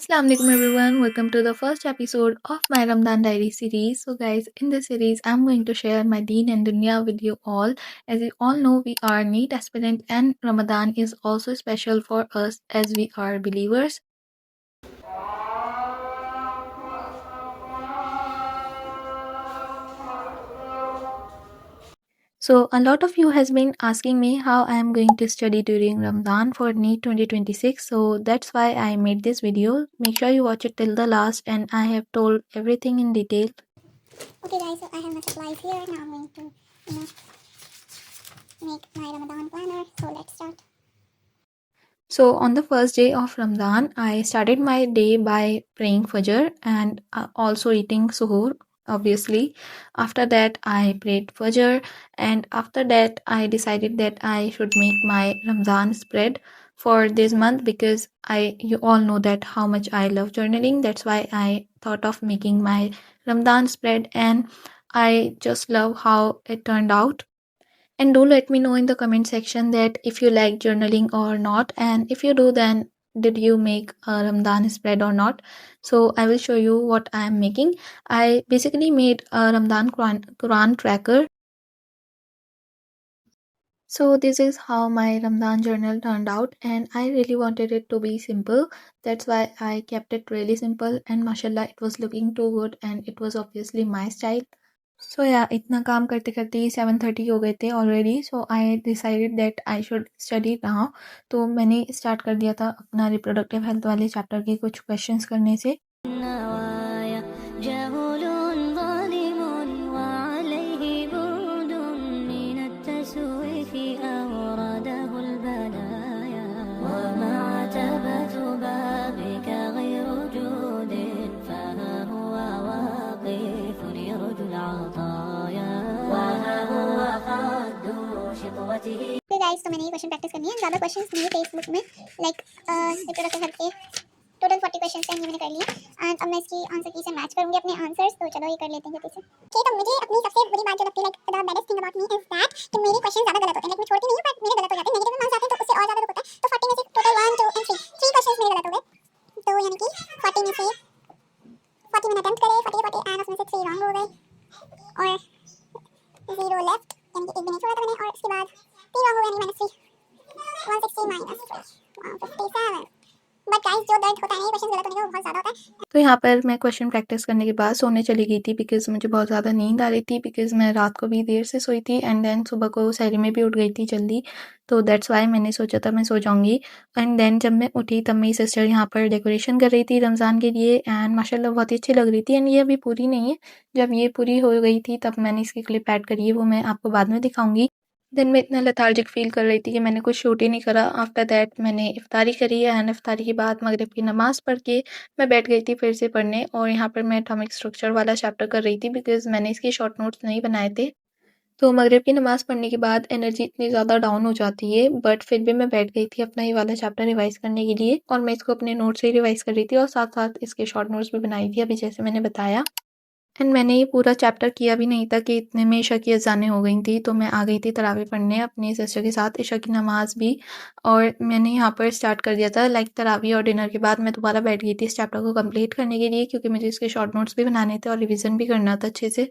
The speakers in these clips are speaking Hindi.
Assalamu alaikum everyone, welcome to the first episode of my Ramadan Diary series. So guys, in this series I'm going to share my deen and dunya with you all. As you all know, we are NEET aspirant and Ramadan is also special for us as we are believers. So a lot of you has been asking me how I am going to study during Ramadan for NEET 2026. So that's why I made this video. Make sure you watch it till the last and I have told everything in detail. Okay guys, so I have my supplies here. Now I'm going to, make my Ramadan planner. So let's start. So on the first day of Ramadan, I started my day by praying Fajr and also eating suhoor, obviously. After that, I prayed Fajr, and after that, I decided that I should make my Ramadan spread for this month because you all know that how much I love journaling. That's why I thought of making my Ramadan spread, and I just love how it turned out. And do let me know in the comment section that if you like journaling or not, and if you do, then did you make a Ramadan spread or not? So I will show you what I am making. I basically made a Ramadan Quran tracker. So this is how my Ramadan journal turned out, and I really wanted it to be simple. That's why I kept it really simple, and mashallah it was looking too good, and it was obviously my style. सो या इतना काम करते करते ही 7:30 हो गए थे already. So I decided that I should study now. तो मैंने स्टार्ट कर दिया था अपना रिप्रोडक्टिव हेल्थ वाले चैप्टर के कुछ क्वेश्चंस करने से. Okay guys, तो मैंने ये क्वेश्चन प्रैक्टिस करनी है. ज़्यादा क्वेश्चंस नहीं है टेक्स्ट बुक में. लाइक रिप्रोडक्टिव हेल्थ के टोटल 40 क्वेश्चंस हैं, ये मैंने कर लिए. एंड अब मैं इसकी आंसर की से मैच करूंगी अपने आंसर्स. तो चलो ये कर लेते हैं जल्दी से. ठीक है, तो मुझे अपनी सबसे बुरी बात जो लगती है, like the best thing about me is that कि मेरे क्वेश्चन ज़्यादा गलत होते हैं. लाइक मैं छोड़ती नहीं हूँ, बट मेरे गलत हो जाते हैं. नेगेटिव मार्क्स आते हैं तो उससे और ज़्यादा दुख होता है. तो 40 में से टोटल 1 2 एंड 3 क्वेश्चंस मेरे गलत हो गए. तो यानी कि 40 में से 40 मैंने अटेम्प्ट करे, 40 एंड उसमें से 3 रॉन्ग हो गए और 0 लेफ्ट, यानी कि एक भी नहीं छोड़ा था मैंने. और उसके बाद 3 रॉन्ग हो गए, यानी -3 160 माइनस 57. बट गाइस, जो दर्द होता है ना ये क्वेश्चन गलत होने का, वो बहुत ज़्यादा होता है. तो यहाँ पर मैं क्वेश्चन प्रैक्टिस करने के बाद सोने चली गई थी बिकॉज मुझे बहुत ज़्यादा नींद आ रही थी, बिकॉज मैं रात को भी देर से सोई थी एंड देन सुबह को सहरी में भी उठ गई थी जल्दी. तो दैट्स वाई मैंने सोचा था मैं सो जाऊँगी. एंड देन जब मैं उठी तब मेरी सिस्टर यहाँ पर डेकोरेशन कर रही थी रमज़ान के लिए, एंड माशाल्लाह बहुत ही अच्छी लग रही थी. एंड ये अभी पूरी नहीं है, जब ये पूरी हो गई थी तब मैंने इसकी क्लिप ऐड करी है, वो मैं आपको बाद में दिखाऊंगी. देन मैं इतना लेथार्जिक फ़ील कर रही थी कि मैंने कुछ शूट ही नहीं करा. आफ्टर दैट मैंने इफ्तारी करी है, एंड इफ्तारी के बाद मगरिब की नमाज़ पढ़ के मैं बैठ गई थी फिर से पढ़ने. और यहाँ पर मैं एटॉमिक स्ट्रक्चर वाला चैप्टर कर रही थी बिकॉज़ मैंने इसके शॉर्ट नोट्स नहीं बनाए थे. तो मगरिब की नमाज़ पढ़ने के बाद एनर्जी इतनी ज़्यादा डाउन हो जाती है, बट फिर भी मैं बैठ गई थी अपना ये वाला चैप्टर रिवाइज़ करने के लिए, और मैं इसको अपने नोट्स से ही रिवाइज़ कर रही थी और साथ-साथ इसके शॉर्ट नोट्स भी बनाई थी अभी जैसे मैंने बताया. एंड मैंने ये पूरा चैप्टर किया भी नहीं था कि इतने में इशा की अज़ानें हो गई थी. तो मैं आ गई थी तरावी पढ़ने अपनी सिस्टर के साथ, इशा की नमाज़ भी. और मैंने यहाँ पर स्टार्ट कर दिया था लाइक तरावी और डिनर के बाद मैं दोबारा बैठ गई थी इस चैप्टर को कंप्लीट करने के लिए, क्योंकि मुझे इसके शॉर्ट नोट्स भी बनाने थे और रिवीजन भी करना था अच्छे से.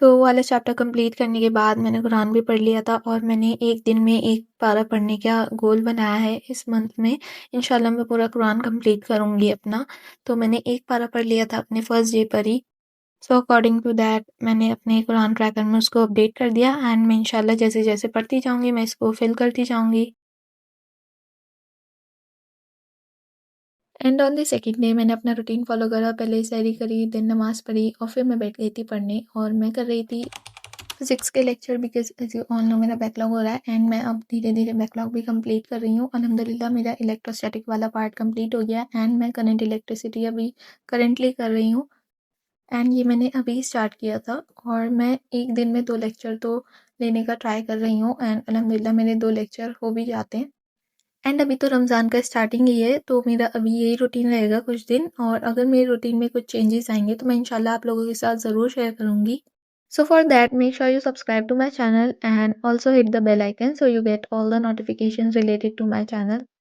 तो वो वाला चैप्टर कंप्लीट करने के बाद मैंने कुरान भी पढ़ लिया था, और मैंने एक दिन में एक पारा पढ़ने का गोल बनाया है इस मंथ में. इंशाल्लाह मैं पूरा कुरान कंप्लीट करूँगी अपना. तो मैंने एक पारा पढ़ लिया था अपने फर्स्ट डे पर ही. सो अकॉर्डिंग टू दैट मैंने अपने कुरान ट्रैकर में उसको अपडेट कर दिया, एंड मैं इंशाल्लाह जैसे जैसे पढ़ती जाऊँगी मैं इसको फिल करती जाऊँगी. And on the second day मैंने अपना रूटीन फॉलो करा। पहले सहरी करी, देन नमाज़ पढ़ी और फिर मैं बैठ गई थी पढ़ने। और मैं कर रही थी फिज़िक्स के lecture, because as you all know मेरा बैकलॉग हो रहा है एंड मैं अब धीरे-धीरे बैकलॉग भी कंप्लीट कर रही हूँ। अल्हम्दुलिल्लाह मेरा इलेक्ट्रोस्टैटिक वाला पार्ट कंप्लीट हो गया एंड मैं करंट इलेक्ट्रिसिटी अभी करंटली कर रही हूँ एंड ये मैंने अभी स्टार्ट किया था। और मैं एक दिन में 2 लेक्चर तो लेने का ट्राई कर रही हूँ एंड अल्हम्दुलिल्लाह मेरे 2 लेक्चर हो भी जाते हैं। एंड अभी तो रमज़ान का स्टार्टिंग ही है, तो मेरा अभी यही रूटीन रहेगा कुछ दिन। और अगर मेरे रूटीन में कुछ चेंजेस आएंगे तो मैं इंशाल्लाह आप लोगों के साथ ज़रूर शेयर करूँगी। So for that make sure you subscribe to my channel and also hit the bell icon so you get all the notification related to my channel.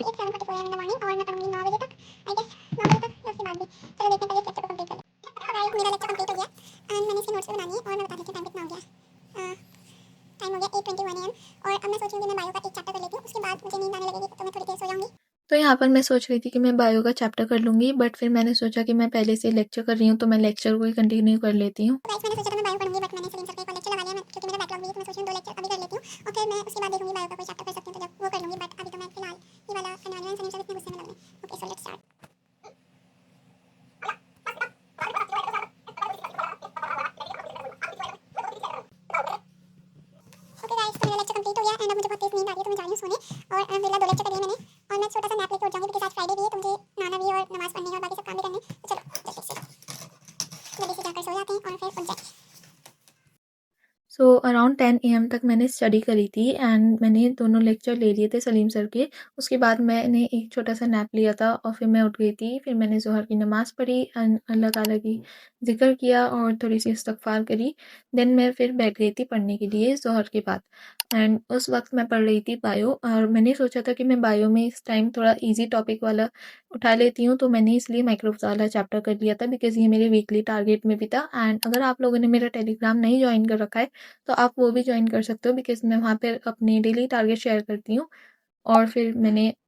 It's 7:44 in the morning और मैं पढ़ूंगी 9 बजे तक, आई गेस 9 बजे तक या उसके बाद भी। चलो देखते हैं, पहले इस लेक्चर को कंप्लीट कर लेते हैं। गाइस मेरा लेक्चर कंप्लीट हो गया एंड मैंने इसके नोट्स भी बना लिए और मैं बता देती हूँ टाइम कितना हो गया। टाइम हो गया 8:21 AM और अब मैं सोच रही हूँ कि मैं बायो का एक चैप्टर कर लेती हूँ, उसके बाद मुझे नींद आने लगेगी तो मैं थोड़ी देर सो जाऊंगी। तो यहाँ पर मैं सोच रही थी कि मैं बायो का चैप्टर कर लूँगी, बट फिर मैंने सोचा कि मैं पहले से लेक्चर कर रही हूँ तो मैं लेक्चर को ही कंटिन्यू कर लेती हूँ। तो गाइस मैंने सोचा था मैं बायो पढ़ूंगी बट मैंने सलीम सर का एक और लेक्चर लगा लिया क्योंकि मेरा बैकलॉग भी है, तो मैं सोच रही हूँ 2 लेक्चर अभी कर लेती हूँ और फिर मैं उसके बाद देखूंगी बायो का कोई चैप्टर कर सकती हूँ तो जब वो कर लूंगी। बट अभी तो मैं फिलहाल ये वाला करने वाली हूँ। सलीम सर इतने गुस्से में लग रहे हैं। Okay so let's start. Okay guys तो मेरा लेक्चर कंप्लीट हो गया एंड अब मुझे बहुत तेज नींद आ रही है तो मैं जा रही हूँ सोने। और अल्हम्दुलिल्लाह 2 लेक्चर कर लिए मैंने और मैं छोटा सा नैप लेके उठ जाऊंगी क्योंकि आज फ्राइडे भी है तो मुझे नहाना भी और नमाज पढ़नी है और बाकी सब काम भी करने हैं। तो चलो जल्दी से जाकर सो जाते हैं और फिर उठ जाएंगे। सो अराउंड 10 AM तक मैंने स्टडी करी थी एंड मैंने दोनों लेक्चर ले लिए थे सलीम सर के। उसके बाद मैंने एक छोटा सा नैप लिया था और फिर मैं उठ गई थी। फिर मैंने ज़ोहर की नमाज़ पढ़ी एंड अल्लाह ताला की ज़िक्र किया और थोड़ी सी इस्तग़फ़ार करी। देन मैं फिर बैठ गई थी पढ़ने के लिए ज़ोहर के बाद। एंड उस वक्त मैं पढ़ रही थी बायो और मैंने सोचा था कि मैं बायो में इस टाइम थोड़ा ईजी टॉपिक वाला उठा लेती हूँ, तो मैंने इसलिए माइक्रोवेव्स वाला चैप्टर कर लिया था बिकॉज़ ये मेरे वीकली टारगेट में भी था। एंड अगर आप लोगों ने मेरा टेलीग्राम नहीं जॉइन कर रखा है तो आप वो भी जॉइन कर सकते हो बिकॉज़ मैं वहाँ पे अपने डेली टारगेट शेयर करती हूँ। और फिर मैंने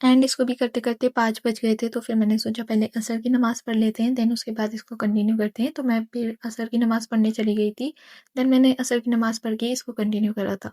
एंड इसको भी करते-करते 5 बज गए थे, तो फिर मैंने सोचा पहले असर की नमाज़ पढ़ लेते हैं, देन उसके बाद इसको कंटिन्यू करते हैं। तो मैं फिर असर की नमाज़ पढ़ने चली गई थी। देन मैंने असर की नमाज़ पढ़ के इसको कंटिन्यू करा था।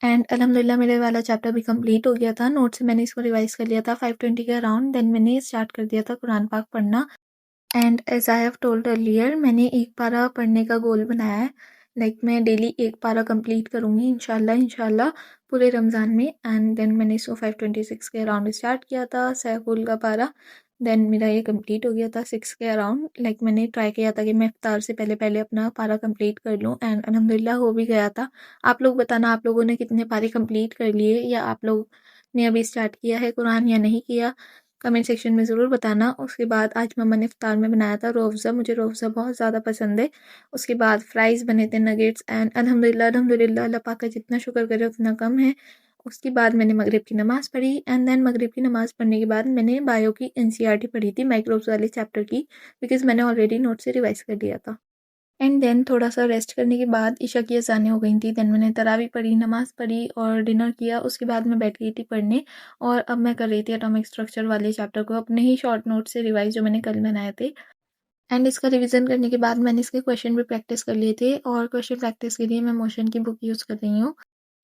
एंड अल्हम्दुलिल्लाह मेरे वाला चैप्टर भी कंप्लीट हो गया था। नोट से मैंने इसको रिवाइज़ कर लिया था 5:20 के अराउंड। देन मैंने स्टार्ट कर दिया था कुरान पाक पढ़ना। And as I have told earlier मैंने एक पारा पढ़ने का गोल बनाया है। मैं डेली एक पारा कंप्लीट करूँगी इंशाल्लाह पूरे रमज़ान में। एंड देन मैंने इसको 5:26 के अराउंड स्टार्ट किया था सहकुल का पारा। देन मेरा ये कंप्लीट हो गया था 6 के अराउंड। मैंने ट्राई किया था कि मैं इफ्तार से पहले अपना पारा कंप्लीट कर लूँ एंड अल्हम्दुलिल्लाह हो भी गया था। आप लोग बताना आप लोगों ने कितने पारे कंप्लीट कर लिए या आप लोग ने अभी स्टार्ट किया है कुरान या नहीं किया, कमेंट सेक्शन में ज़रूर बताना। उसके बाद आज मम्मा ने इफ्तार में बनाया था रोअफ़ज़ा, मुझे रोअफ़ज़ा बहुत ज़्यादा पसंद है। उसके बाद फ्राइज़ बने थे, नगेट्स एंड अल्हम्दुलिल्लाह अल्लाह पाक का जितना शुक्र करे उतना कम है। उसके बाद मैंने मगरिब की नमाज़ पढ़ी एंड देन मगरिब की नमाज़ पढ़ने के बाद मैंने बायो की एनसीईआरटी पढ़ी थी माइक्रोब्स वाले चैप्टर की, बिकॉज़ मैंने ऑलरेडी नोट से रिवाइज़ कर लिया था। एंड देन थोड़ा-सा रेस्ट करने के बाद इशा की अज़ानें हो गई थी। देन मैंने तरावी पढ़ी, नमाज़ पढ़ी और डिनर किया। उसके बाद मैं बैठ गई थी पढ़ने और अब मैं कर रही थी एटॉमिक स्ट्रक्चर वाले चैप्टर को अपने ही शॉर्ट नोट से रिवाइज़ जो मैंने कल बनाए थे। एंड इसका रिवीजन करने के बाद मैंने इसके क्वेश्चन भी प्रैक्टिस कर लिए थे और क्वेश्चन प्रैक्टिस के लिए मैं मोशन की बुक यूज़ कर रही हूँ।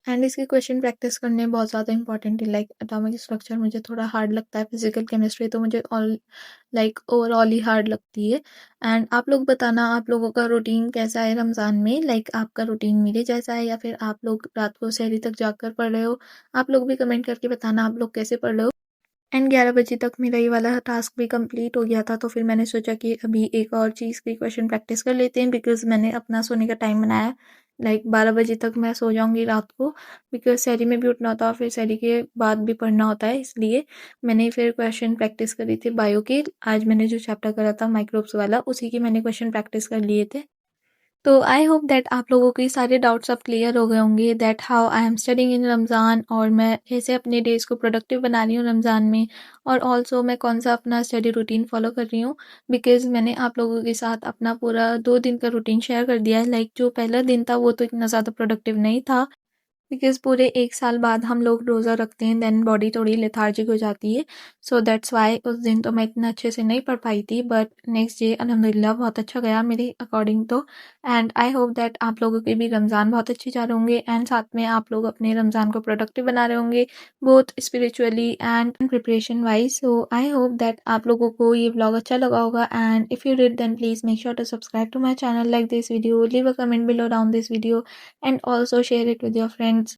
एंड इसके क्वेश्चन प्रैक्टिस करने बहुत ज़्यादा इंपॉर्टेंट है। एटॉमिक स्ट्रक्चर मुझे थोड़ा हार्ड लगता है, फिजिकल केमिस्ट्री तो मुझे ओवरऑल ही हार्ड लगती है। एंड आप लोग बताना आप लोगों का रूटीन कैसा है रमज़ान में, आपका रूटीन मेरे जैसा है या फिर आप लोग रात को सहरी तक जाग कर पढ़ रहे हो। आप लोग भी कमेंट करके बताना आप लोग कैसे पढ़ रहे हो। एंड 11 बजे तक मेरा ये वाला टास्क भी कंप्लीट हो गया था, तो फिर मैंने सोचा कि अभी एक और चीज़ की क्वेश्चन प्रैक्टिस कर लेते हैं, बिकॉज़ मैंने अपना सोने का टाइम बनाया लाइक 12 बजे तक मैं सो जाऊँगी रात को, बिकॉज़ सहरी में भी उठना होता है और फिर सहरी के बाद भी पढ़ना होता है, इसलिए मैंने फिर क्वेश्चन प्रैक्टिस करी थी बायो की। आज मैंने जो चैप्टर करा था माइक्रोब्स वाला, उसी की मैंने क्वेश्चन प्रैक्टिस कर लिए थे। तो आई होप दैट आप लोगों के सारे डाउट्स अब क्लियर हो गए होंगे that how I am studying in Ramzan, और मैं कैसे अपने डेज़ को प्रोडक्टिव बना रही हूँ रमज़ान में, और ऑल्सो मैं कौन सा अपना स्टडी रूटीन फॉलो कर रही हूँ, बिकॉज़ मैंने आप लोगों के साथ अपना पूरा 2 दिन का रूटीन शेयर कर दिया है। लाइक जो पहला दिन था वो तो इतना ज़्यादा प्रोडक्टिव नहीं था, बिकॉज़ पूरे 1 साल बाद हम लोग रोज़ा रखते हैं, देन बॉडी थोड़ी लेथार्जिक हो जाती है, सो दैट्स व्हाई उस दिन तो मैं इतना अच्छे से नहीं पढ़ पाई थी, बट नेक्स्ट डे अल्हम्दुलिल्लाह बहुत अच्छा गया मेरे अकॉर्डिंग तो। एंड आई होप दैट आप लोगों के भी रमज़ान बहुत अच्छे जा रहे होंगे, एंड साथ में आप लोग अपने रमज़ान को प्रोडक्टिव बना रहे होंगे, both spiritually and preparation wise. So I hope that आप लोगों को ये व्लॉग अच्छा लगा होगा, and if you did then please make sure to subscribe to my channel, like this video, leave a comment below down this video, and also share it with your friends.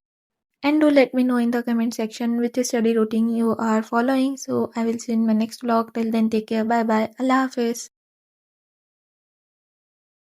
And do let me know in the comment section which study routine you are following. So I will see you in my next vlog. Till then, take care. Bye bye. Allah Hafiz.